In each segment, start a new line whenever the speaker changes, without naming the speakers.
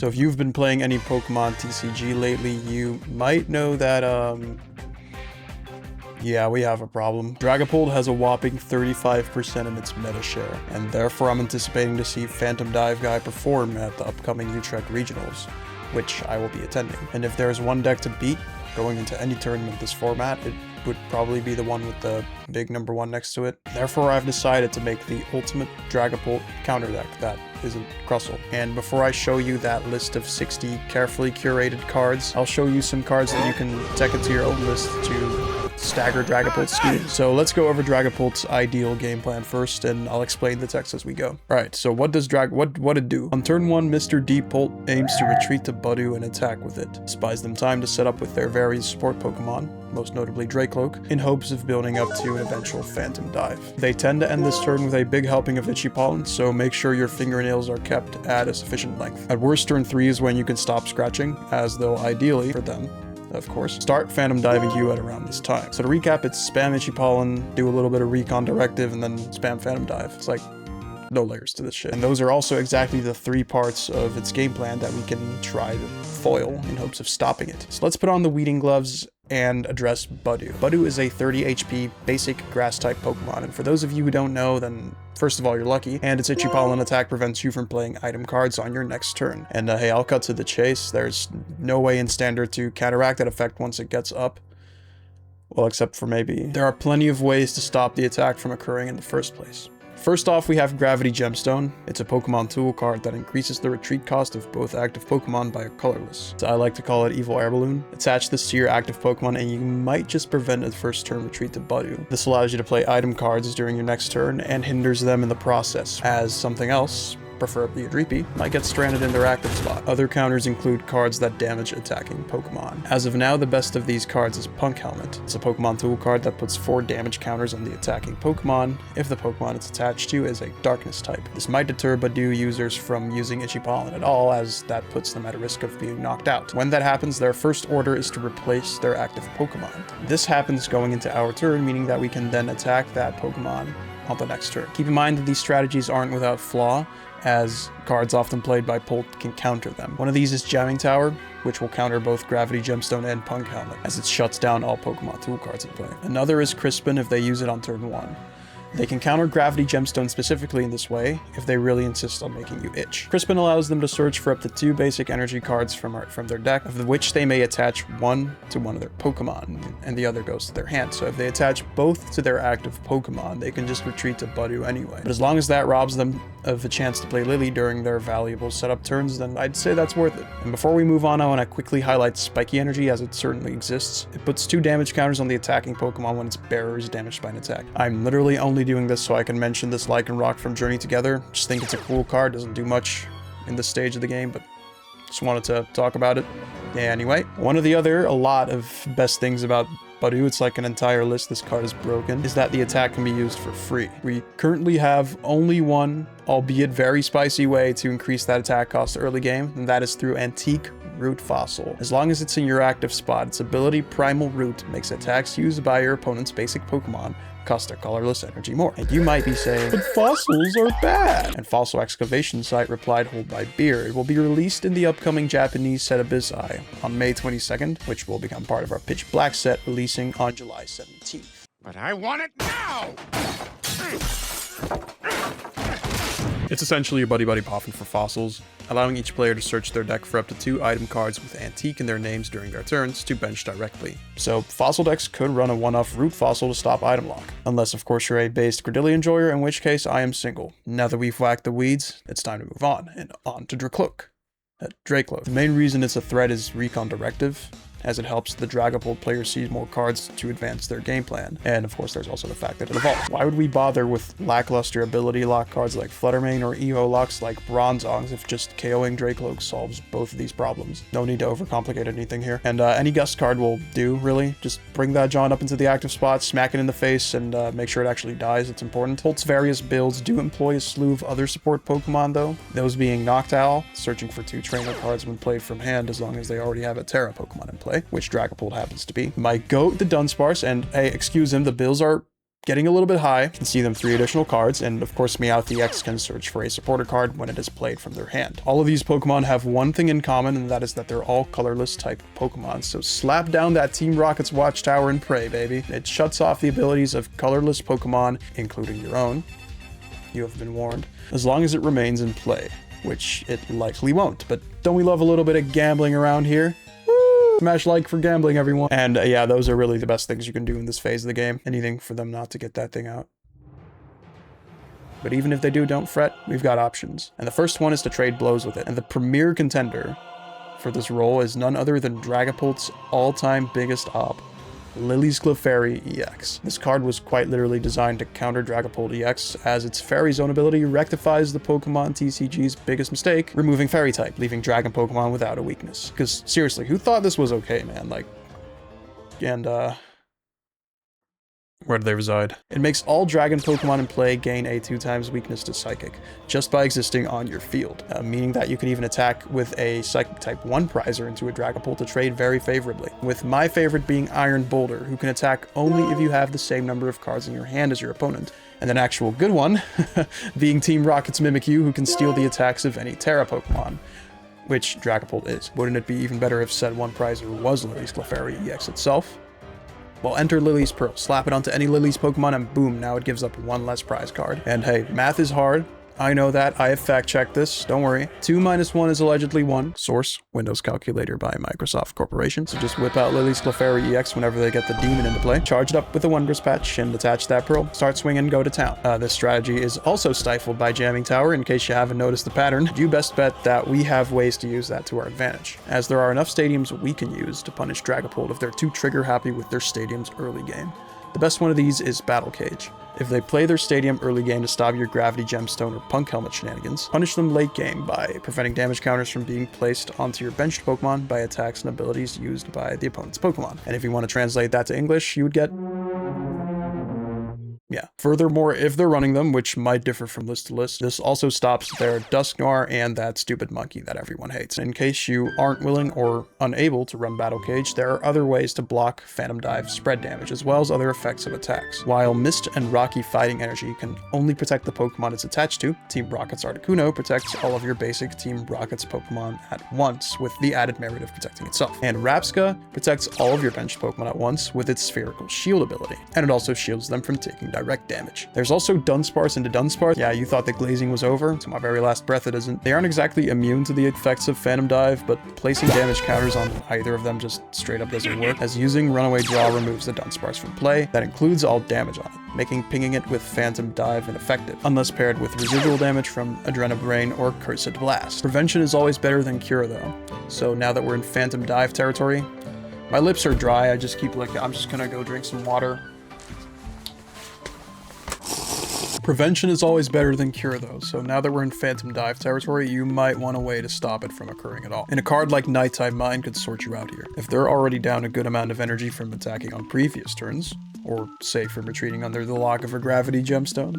So if you've been playing any Pokemon TCG lately, you might know that, yeah, we have a problem. Dragapult has a whopping 35% in its meta share, and therefore I'm anticipating to see Phantom Dive Guy perform at the upcoming Utrecht Regionals, which I will be attending. And if there's one deck to beat going into any tournament this format, it would probably be the one with the big number 1 next to it. Therefore, I've decided to make the ultimate Dragapult counter deck that isn't Crustle. And before I show you that list of 60 carefully curated cards, I'll show you some cards that you can deck into your own list to stagger Dragapult's scheme. So let's go over Dragapult's ideal game plan first, and I'll explain the text as we go. Alright, so what does what it do? On turn 1, Mr. Deepult aims to retreat to Budew and attack with it. This buys them time to set up with their various support Pokemon, most notably Drakloak, in hopes of building up to an eventual Phantom Dive. They tend to end this turn with a big helping of Itchy Pollen, so make sure your fingernails are kept at a sufficient length. At worst, turn 3 is when you can stop scratching, as though ideally, for them, of course, start Phantom Diving you at around this time. So to recap, it's spam Itchy Pollen, do a little bit of Recon Directive, and then spam Phantom Dive. It's like no layers to this shit. And those are also exactly the 3 parts of its game plan that we can try to foil in hopes of stopping it. So let's put on the Weeding Gloves and address Budew. Budew is a 30 HP basic grass type Pokemon, and for those of you who don't know, then first of all, you're lucky, and its Itchy Pollen attack prevents you from playing item cards on your next turn. And hey, I'll cut to the chase. There's no way in Standard to counteract that effect once it gets up. Well, except for maybe. There are plenty of ways to stop the attack from occurring in the first place. First off, we have Gravity Gemstone. It's a Pokemon tool card that increases the retreat cost of both active Pokemon by a colorless. So I like to call it Evil Air Balloon. Attach this to your active Pokemon and you might just prevent a first turn retreat to Budew. This allows you to play item cards during your next turn and hinders them in the process, as something else, preferably a Dreepy, might get stranded in their active spot. Other counters include cards that damage attacking Pokemon. As of now, the best of these cards is Punk Helmet. It's a Pokemon tool card that puts 4 damage counters on the attacking Pokemon if the Pokemon it's attached to is a Darkness type. This might deter Budew users from using Itchy Pollen at all, as that puts them at a risk of being knocked out. When that happens, their first order is to replace their active Pokemon. This happens going into our turn, meaning that we can then attack that Pokemon on the next turn. Keep in mind that these strategies aren't without flaw, as cards often played by Pult can counter them. One of these is Jamming Tower, which will counter both Gravity Gemstone and Punk Helmet, as it shuts down all Pokemon tool cards in play. Another is Crispin if they use it on turn 1. They can counter Gravity Gemstone specifically in this way if they really insist on making you itch. Crispin allows them to search for up to 2 basic energy cards from their deck, of which they may attach one to one of their Pokemon, and the other goes to their hand. So if they attach both to their active Pokemon, they can just retreat to Budew anyway. But as long as that robs them of a chance to play Lillie during their valuable setup turns, then I'd say that's worth it. And before we move on, I want to quickly highlight Spiky Energy, as it certainly exists. It puts 2 damage counters on the attacking Pokemon when its bearer is damaged by an attack. I'm literally only doing this so I can mention this Lycanroc from Journey Together. Just think it's a cool card, doesn't do much in this stage of the game, but just wanted to talk about it. Anyway, one of the a lot of best things about Budew, it's like an entire list, this card is broken, is that the attack can be used for free. We currently have only one, albeit very spicy way to increase that attack cost early game, and that is through Antique Root Fossil. As long as it's in your active spot, its ability Primal Root makes attacks used by your opponent's basic Pokemon cost their colorless energy more. And you might be saying, but fossils are bad. And Fossil Excavation Site replied, hold by beer. It will be released in the upcoming Japanese set Abyssai on May 22nd, which will become part of our Pitch Black set releasing on July 17th.
But I want it now!
It's essentially a Buddy-Buddy Poffin for fossils, allowing each player to search their deck for up to 2 item cards with Antique in their names during their turns to bench directly. So fossil decks could run a one-off Root Fossil to stop item lock, unless of course you're a based Credillion enjoyer, in which case I am single. Now that we've whacked the weeds, it's time to move on, and on to Drakloak. The main reason it's a threat is Recon Directive, as it helps the Dragapult player see more cards to advance their game plan. And of course, there's also the fact that it evolves. Why would we bother with lackluster ability lock cards like Fluttermane or Evo locks like Bronzongs if just KOing Drakloak solves both of these problems? No need to overcomplicate anything here. And any gust card will do, really. Just bring that John up into the active spot, smack it in the face, and make sure it actually dies. It's important. Pult's various builds do employ a slew of other support Pokemon though, those being Noctowl, searching for 2 trainer cards when played from hand as long as they already have a Terra Pokemon in play, which Dragapult happens to be. My goat, the Dunsparce, and hey, excuse him, the bills are getting a little bit high can see them 3 additional cards, and of course Meowth-ex can search for a supporter card when it is played from their hand. All of these Pokemon have one thing in common, and that is that they're all colorless type Pokemon, so slap down that Team Rocket's Watchtower and pray, baby. It shuts off the abilities of colorless Pokemon, including your own. You have been warned. As long as it remains in play, which it likely won't, but don't we love a little bit of gambling around here? Smash like for gambling, everyone. And yeah, those are really the best things you can do in this phase of the game. Anything for them not to get that thing out. But even if they do, don't fret. We've got options. And the first one is to trade blows with it. And the premier contender for this role is none other than Dragapult's all-time biggest op, Lillie's Clefairy EX. This card was quite literally designed to counter Dragapult-ex, as its Fairy Zone ability rectifies the Pokemon TCG's biggest mistake, removing Fairy type, leaving Dragon Pokemon without a weakness. Because seriously, who thought this was okay, man? Like, and where do they reside? It makes all Dragon Pokemon in play gain a 2x weakness to Psychic, just by existing on your field, meaning that you can even attack with a Psychic type 1 prizer into a Dragapult to trade very favorably, with my favorite being Iron Boulder, who can attack only if you have the same number of cards in your hand as your opponent, and an actual good one being Team Rocket's Mimikyu, who can steal the attacks of any Terra Pokemon, which Dragapult is. Wouldn't it be even better if said 1 prizer was Lillie's Clefairy EX itself? Well, enter Lillie's Pearl, slap it onto any Lillie's Pokemon, and boom, now it gives up 1 less prize card. And hey, math is hard. I know that. I have fact-checked this. Don't worry. 2 minus 1 is allegedly 1. Source, Windows Calculator by Microsoft Corporation. So just whip out Lillie's Clefairy EX whenever they get the demon into play, charge it up with a Wondrous Patch, and attach that Pearl. Start swinging, go to town. This strategy is also stifled by Jamming Tower. In case you haven't noticed the pattern, you best bet that we have ways to use that to our advantage, as there are enough stadiums we can use to punish Dragapult if they're too trigger-happy with their stadium's early game. The best one of these is Battle Cage. If they play their stadium early game to stop your Gravity Gemstone or Punk Helmet shenanigans, punish them late game by preventing damage counters from being placed onto your benched Pokemon by attacks and abilities used by the opponent's Pokemon. And if you want to translate that to English, you would get... yeah. Furthermore, if they're running them, which might differ from list to list, this also stops their Dusknoir and that stupid monkey that everyone hates. In case you aren't willing or unable to run Battle Cage, there are other ways to block Phantom Dive spread damage, as well as other effects of attacks. While Mist and Rocky Fighting Energy can only protect the Pokemon it's attached to, Team Rocket's Articuno protects all of your basic Team Rocket's Pokemon at once, with the added merit of protecting itself. And Rapska protects all of your benched Pokemon at once with its Spherical Shield ability, and it also shields them from taking direct damage. There's also Dunsparce into Dunsparce. Yeah, you thought that glazing was over. To my very last breath, it isn't. They aren't exactly immune to the effects of Phantom Dive, but placing damage counters on either of them just straight up doesn't work, as using Runaway Draw removes the Dunsparce from play. That includes all damage on it, making pinging it with Phantom Dive ineffective, unless paired with residual damage from Adrenabrain or Cursed Blast. Prevention is always better than cure, though. So now that we're in Phantom Dive territory, my lips are dry. I just keep like, I'm just gonna go drink some water. Prevention is always better than cure, though, so now that we're in Phantom Dive territory, you might want a way to stop it from occurring at all. And a card like Nighttime Mine could sort you out here. If they're already down a good amount of energy from attacking on previous turns, or say from retreating under the lock of a Gravity Gemstone,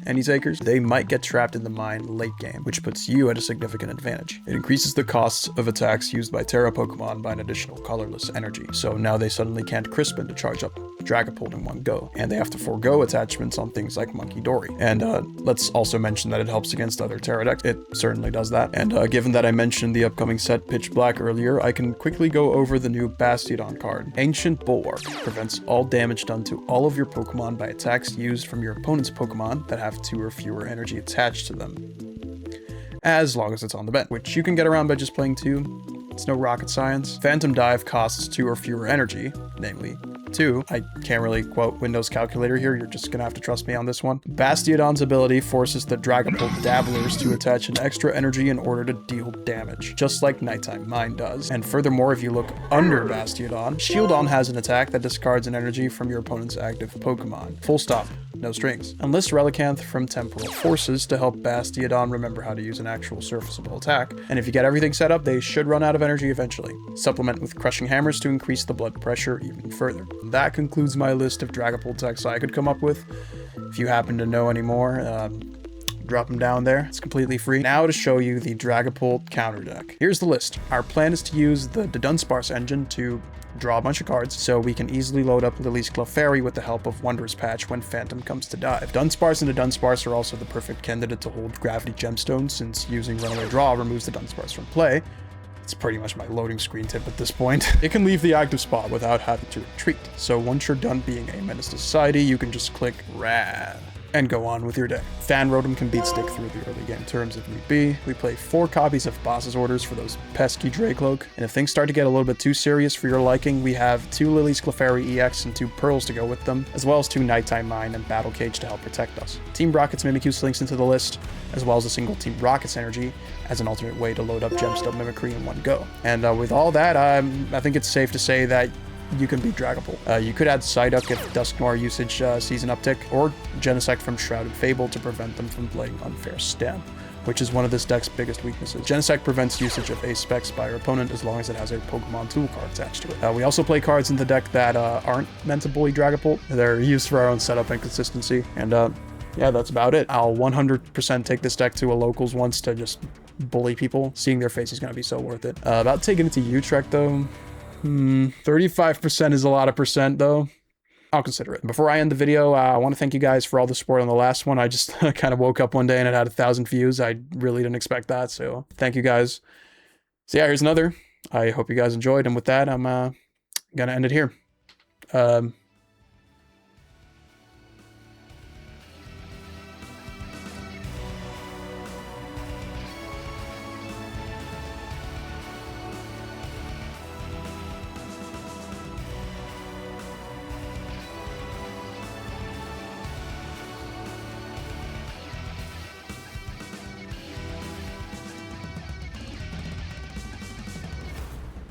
any takers? They might get trapped in the mine late game, which puts you at a significant advantage. It increases the costs of attacks used by Terra Pokemon by an additional colorless energy, so now they suddenly can't Crispin to charge up Dragapult in one go, and they have to forego attachments on things like Monkey Dory. And let's also mention that it helps against other Terra decks. It certainly does that. And given that I mentioned the upcoming set Pitch Black earlier, I can quickly go over the new Bastiodon card. Ancient Bulwark prevents all damage done to all of your Pokemon by attacks used from your opponent's Pokemon that have 2 or fewer energy attached to them, as long as it's on the bench, which you can get around by just playing 2. It's no rocket science. Phantom Dive costs 2 or fewer energy, namely 2. I can't really quote Windows Calculator here, you're just gonna have to trust me on this one. Bastiodon's ability forces the Dragapult Dabblers to attach an extra energy in order to deal damage, just like Nighttime Mine does. And furthermore, if you look under Bastiodon, Shieldon has an attack that discards an energy from your opponent's active Pokemon. Full stop. No strings. Enlist Relicanth from Temporal Forces to help Bastiodon remember how to use an actual surfaceable attack, and if you get everything set up, they should run out of energy eventually. Supplement with Crushing Hammers to increase the blood pressure even further. That concludes my list of Dragapult decks I could come up with. If you happen to know any more, drop them down there. It's completely free. Now to show you the Dragapult counter deck. Here's the list. Our plan is to use the Dunsparce engine to draw a bunch of cards, so we can easily load up Lillie's Clefairy with the help of Wondrous Patch when Phantom comes to dive. Dunsparce and the Dunsparce are also the perfect candidate to hold Gravity Gemstone, since using Runaway Draw removes the Dunsparce from play. It's pretty much my loading screen tip at this point. It can leave the active spot without having to retreat, so once you're done being a menace to society, you can just click Rad and go on with your day. Fan Rotom can beat stick through the early game turns if need be. We play 4 copies of Boss's Orders for those pesky Drakloak, and if things start to get a little bit too serious for your liking, we have 2 Lillie's Clefairy EX and 2 Pearls to go with them, as well as 2 Nighttime Mine and Battle Cage to help protect us. Team Rocket's Mimikyu slinks into the list, as well as a single Team Rocket's energy as an alternate way to load up Gemstone Mimicry in one go. And with all that, I think it's safe to say that you can beat Dragapult. You could add Psyduck if Dusknoir usage sees an uptick, or Genesect from Shrouded Fable to prevent them from playing Unfair Stamp, which is one of this deck's biggest weaknesses. Genesect prevents usage of Ace Specs by your opponent as long as it has a Pokemon tool card attached to it. We also play cards in the deck that aren't meant to bully Dragapult. They're used for our own setup and consistency, and yeah, that's about it. I'll 100% take this deck to a locals once to just bully people. Seeing their face is going to be so worth it. About taking it to Utrecht though, 35% is a lot of percent though. I'll consider it. Before I end the video, I want to thank you guys for all the support on the last one. I just kind of woke up one day and it had 1,000 views. I really didn't expect that, so thank you guys. So yeah, here's another. I hope you guys enjoyed, and with that, I'm gonna end it here.